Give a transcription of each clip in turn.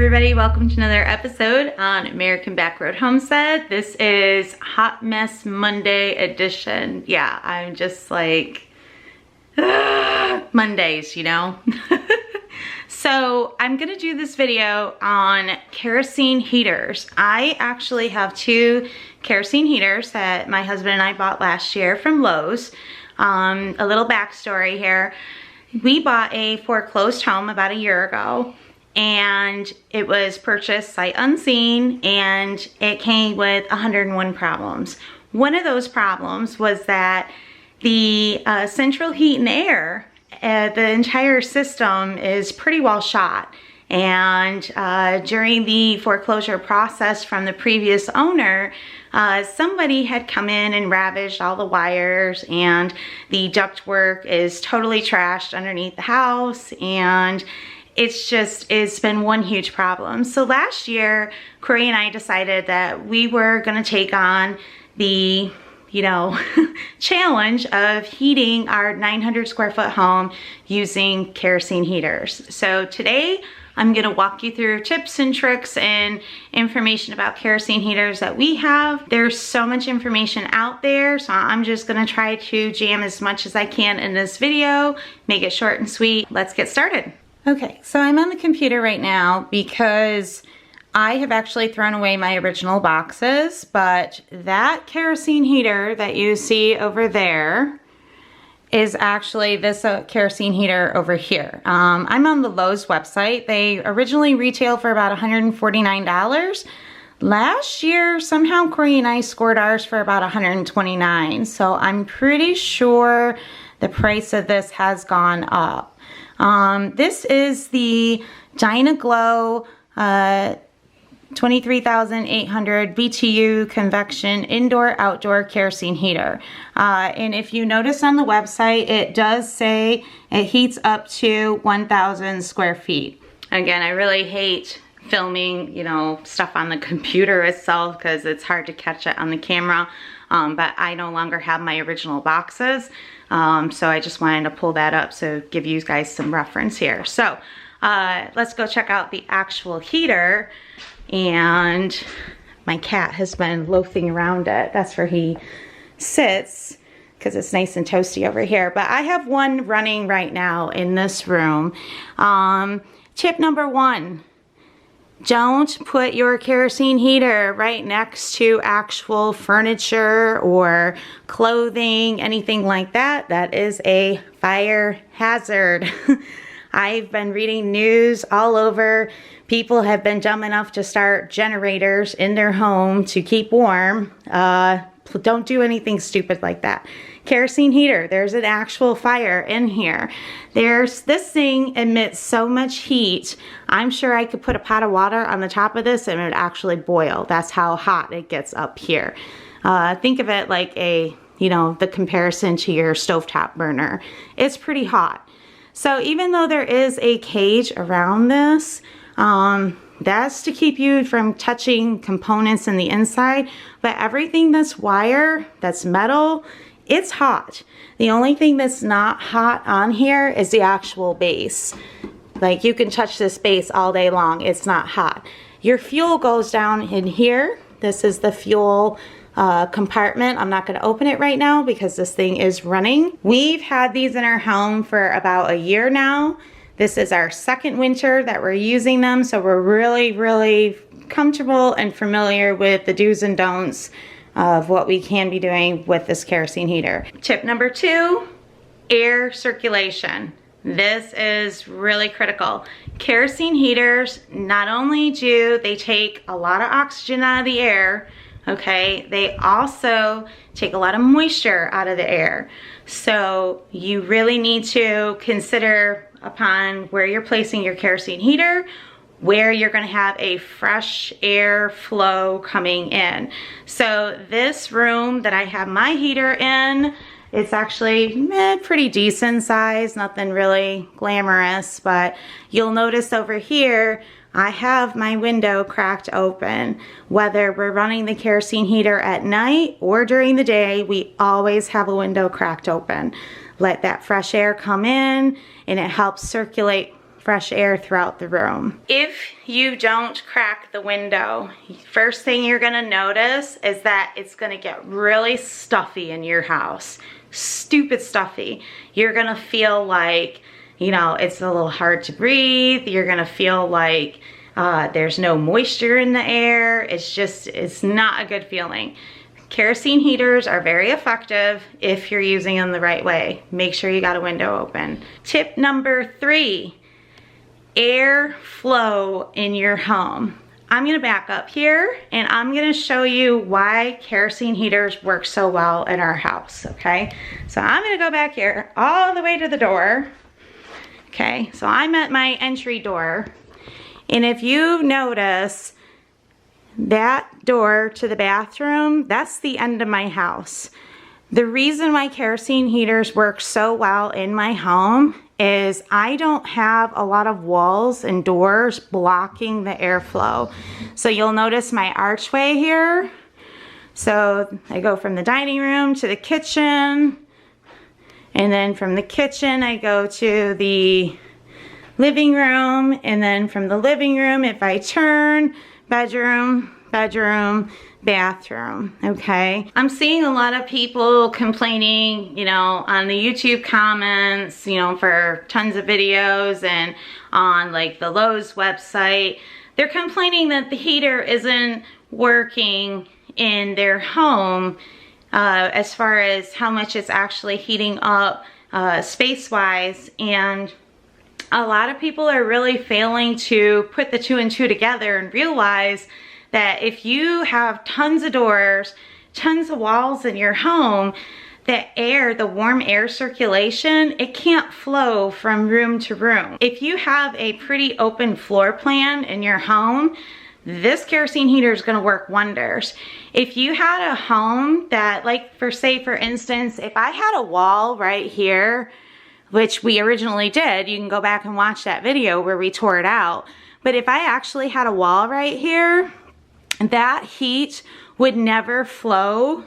everybody, welcome to another episode on American Backroad Homestead. This is Hot Mess Monday edition. Yeah, I'm just like, Mondays, you know? So I'm gonna do this video on kerosene heaters. I actually have two kerosene heaters that my husband and I bought last year from Lowe's. A little backstory here. We bought a foreclosed home about a year ago, and it was purchased sight unseen, and it came with 101 problems. One of those problems was that the central heat and air, the entire system is pretty well shot. And during the foreclosure process from the previous owner, somebody had come in and ravaged all the wires, and the ductwork is totally trashed underneath the house, and it's been one huge problem. So last year, Corey and I decided that we were gonna take on the, challenge of heating our 900 square foot home using kerosene heaters. So today, I'm gonna walk you through tips and tricks and information about kerosene heaters that we have. There's so much information out there, so I'm just gonna try to jam as much as I can in this video, make it short and sweet. Let's get started. Okay, so I'm on the computer right now because I have actually thrown away my original boxes, but that kerosene heater that you see over there is actually this kerosene heater over here. I'm on the Lowe's website. They originally retail for about $149. Last year, somehow Corey and I scored ours for about $129. So I'm pretty sure the price of this has gone up. This is the Dyna-Glo 23,800 BTU Convection Indoor-Outdoor Kerosene Heater. And if you notice on the website, it does say it heats up to 1,000 square feet. Again, I really hate filming, stuff on the computer itself because it's hard to catch it on the camera. But I no longer have my original boxes. So I just wanted to pull that up so give you guys some reference here. So let's go check out the actual heater. And my cat has been loafing around it. That's where he sits because it's nice and toasty over here. But I have one running right now in this room. Tip number one. Don't put your kerosene heater right next to actual furniture or clothing, anything like that. That is a fire hazard. I've been reading news all over. People have been dumb enough to start generators in their home to keep warm. Don't do anything stupid like that. Kerosene heater, there's an actual fire in here. This thing emits so much heat. I'm sure I could put a pot of water on the top of this and it would actually boil. That's how hot it gets up here. Think of it like the comparison to your stovetop burner. It's pretty hot. So even though there is a cage around this, that's to keep you from touching components in the inside, but everything that's wire, that's metal, it's hot. The only thing that's not hot on here is the actual base. Like, you can touch this base all day long, it's not hot. Your fuel goes down in here. This is the fuel compartment. I'm not going to open it right now because this thing is running. We've had these in our home for about a year now. This is our second winter that we're using them, so we're really, really comfortable and familiar with the do's and don'ts of what we can be doing with this kerosene heater. Tip number two, air circulation. This is really critical. Kerosene heaters, not only do they take a lot of oxygen out of the air, okay, they also take a lot of moisture out of the air. So you really need to consider upon where you're placing your kerosene heater, where you're going to have a fresh air flow coming in. So this room that I have my heater in, it's actually pretty decent size, nothing really glamorous, but you'll notice over here I have my window cracked open. Whether we're running the kerosene heater at night or during the day, we always have a window cracked open. Let that fresh air come in, and it helps circulate fresh air throughout the room. If you don't crack the window, first thing you're gonna notice is that it's gonna get really stuffy in your house. Stupid stuffy. You're gonna feel like, you know, it's a little hard to breathe. You're gonna feel like there's no moisture in the air. It's not a good feeling. Kerosene heaters are very effective if you're using them the right way. Make sure you got a window open. Tip number 3, air flow in your home. I'm gonna back up here and I'm gonna show you why kerosene heaters work so well in our house, okay? So I'm gonna go back here all the way to the door. Okay, so I'm at my entry door. And if you notice, that door to the bathroom, that's the end of my house. The reason why kerosene heaters work so well in my home is I don't have a lot of walls and doors blocking the airflow. So you'll notice my archway here. So I go from the dining room to the kitchen, and then from the kitchen I go to the living room, and then from the living room, if I turn, bedroom, bedroom, bathroom, okay? I'm seeing a lot of people complaining, you know, on the YouTube comments, you know, for tons of videos, and on like the Lowe's website. They're complaining that the heater isn't working in their home as far as how much it's actually heating up space-wise, and a lot of people are really failing to put the 2 and 2 together and realize that if you have tons of doors, tons of walls in your home, the air, the warm air circulation, it can't flow from room to room. If you have a pretty open floor plan in your home, this kerosene heater is gonna work wonders. If you had a home that, like for instance, if I had a wall right here, which we originally did, you can go back and watch that video where we tore it out. But if I actually had a wall right here, that heat would never flow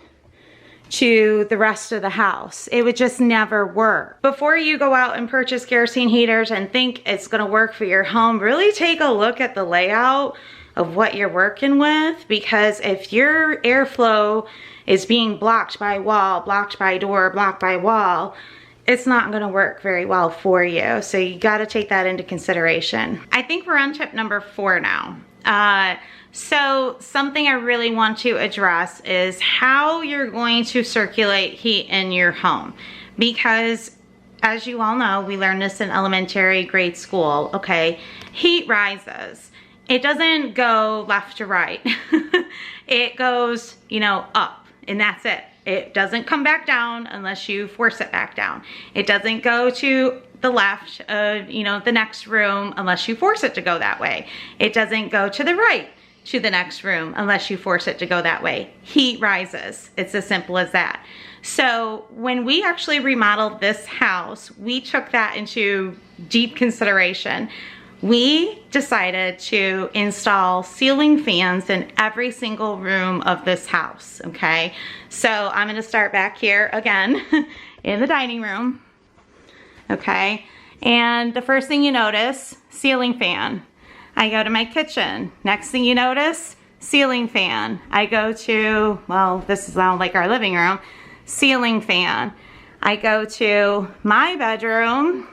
to the rest of the house. It would just never work. Before you go out and purchase kerosene heaters and think it's gonna work for your home, really take a look at the layout of what you're working with, because if your airflow is being blocked by wall, blocked by door, blocked by wall, it's not gonna work very well for you. So you gotta take that into consideration. I think we're on tip number 4 now. So something I really want to address is how you're going to circulate heat in your home. Because as you all know, we learned this in elementary grade school, okay? Heat rises. It doesn't go left to right. It goes, you know, up, and that's it. It doesn't come back down unless you force it back down. It doesn't go to the left of, you know, the next room unless you force it to go that way. It doesn't go to the right to the next room unless you force it to go that way. Heat rises. It's as simple as that. So when we actually remodeled this house, we took that into deep consideration. We decided to install ceiling fans in every single room of this house, okay? So I'm gonna start back here again in the dining room, okay? And the first thing you notice, ceiling fan. I go to my kitchen. Next thing you notice, ceiling fan. I go to, well, this is now like our living room, ceiling fan. I go to my bedroom.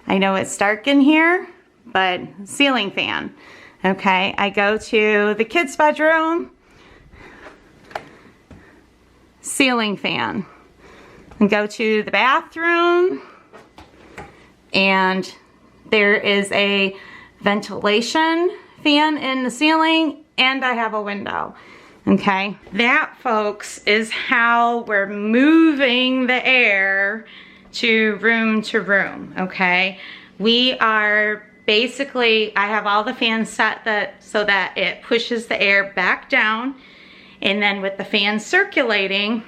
I know it's dark in here, but ceiling fan, okay? I go to the kids' bedroom, ceiling fan. And go to the bathroom, and there is a ventilation fan in the ceiling, and I have a window, okay? That, folks, is how we're moving the air to room, okay? We are basically, I have all the fans set so that it pushes the air back down, and then with the fan circulating,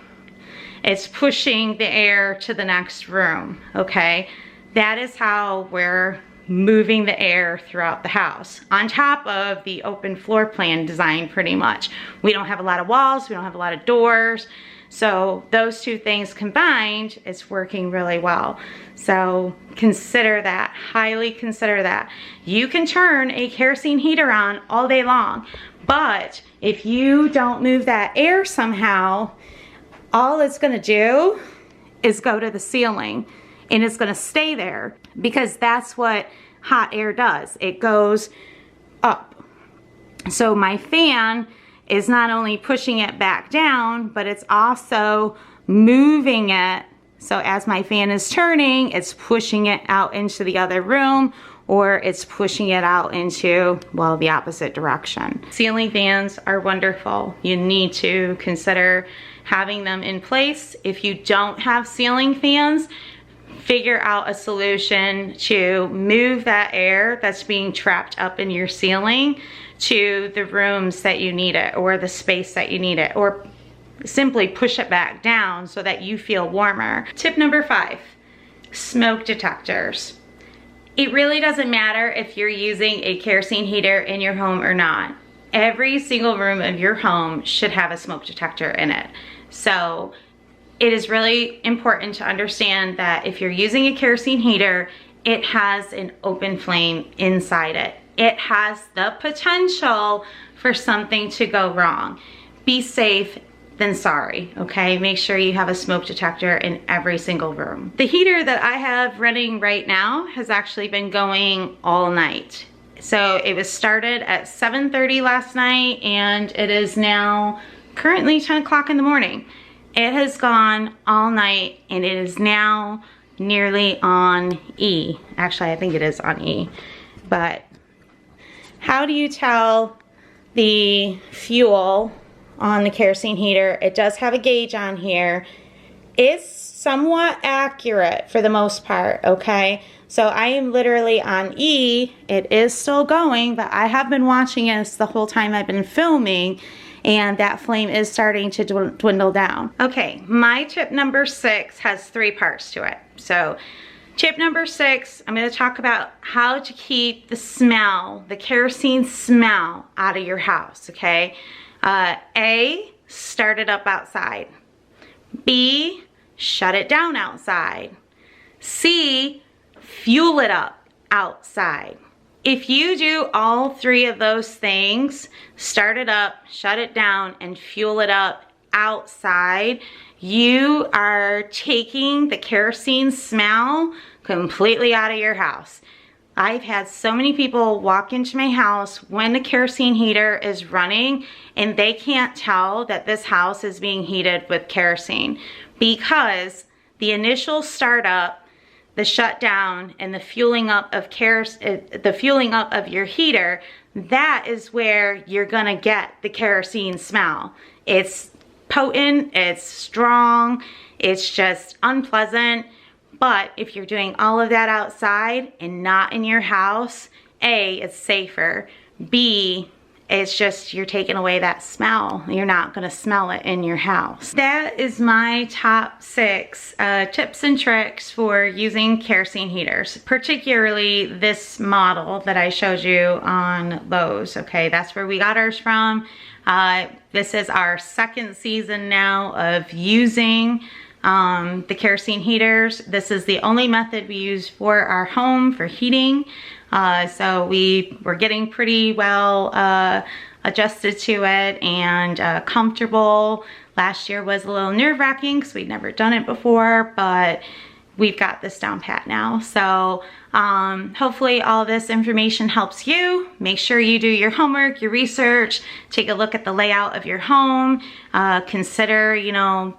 it's pushing the air to the next room, okay? That is how we're moving the air throughout the house, on top of the open floor plan design pretty much. We don't have a lot of walls, we don't have a lot of doors, So those two things combined, it's working really well. So consider that, highly consider that. You can turn a kerosene heater on all day long, but if you don't move that air somehow, all it's gonna do is go to the ceiling and it's gonna stay there, because that's what hot air does. It goes up. So my fan is not only pushing it back down, but it's also moving it. So as my fan is turning, it's pushing it out into the other room, or it's pushing it out into, well, the opposite direction. Ceiling fans are wonderful. You need to consider having them in place. If you don't have ceiling fans, figure out a solution to move that air that's being trapped up in your ceiling to the rooms that you need it, or the space that you need it, or simply push it back down so that you feel warmer. Tip number 5, smoke detectors. It really doesn't matter if you're using a kerosene heater in your home or not. Every single room of your home should have a smoke detector in it. So it is really important to understand that if you're using a kerosene heater, it has an open flame inside it. It has the potential for something to go wrong. Be safe than sorry, okay? Make sure you have a smoke detector in every single room. The heater that I have running right now has actually been going all night. So it was started at 7:30 last night, and it is now currently 10 o'clock in the morning. It has gone all night, and it is now nearly on E. Actually, I think it is on E. But how do you tell the fuel on the kerosene heater? It does have a gauge on here. It's somewhat accurate for the most part, okay? So I am literally on E. It is still going, but I have been watching this the whole time I've been filming, and that flame is starting to dwindle down. Okay, my tip number 6 has 3 parts to it. So tip number 6, I'm going to talk about how to keep the smell, the kerosene smell, out of your house, okay? A, start it up outside. B, shut it down outside. C, fuel it up outside. If you do all 3 of those things, start it up, shut it down, and fuel it up outside, you are taking the kerosene smell completely out of your house. I've had so many people walk into my house when the kerosene heater is running, and they can't tell that this house is being heated with kerosene, because the initial startup, the shutdown, and the fueling up of your heater, that is where you're gonna get the kerosene smell. It's potent, it's strong, it's just unpleasant. But if you're doing all of that outside and not in your house, A, it's safer. B, it's just you're taking away that smell. You're not gonna smell it in your house. That is my top 6 tips and tricks for using kerosene heaters, particularly this model that I showed you on Lowe's, okay? That's where we got ours from. This is our 2nd season now of using the kerosene heaters. This is the only method we use for our home for heating. So we're getting pretty well adjusted to it and comfortable. Last year was a little nerve-wracking because we'd never done it before, but we've got this down pat now. So hopefully all this information helps you. Make sure you do your homework, your research, take a look at the layout of your home, consider, you know,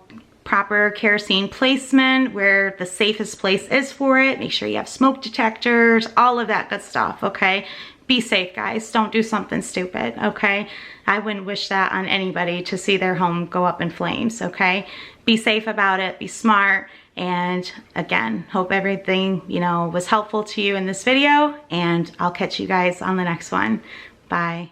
proper kerosene placement, where the safest place is for it. Make sure you have smoke detectors, all of that good stuff, okay? Be safe, guys. Don't do something stupid, okay? I wouldn't wish that on anybody, to see their home go up in flames, okay? Be safe about it, be smart, and again, hope everything, you know, was helpful to you in this video, and I'll catch you guys on the next one. Bye.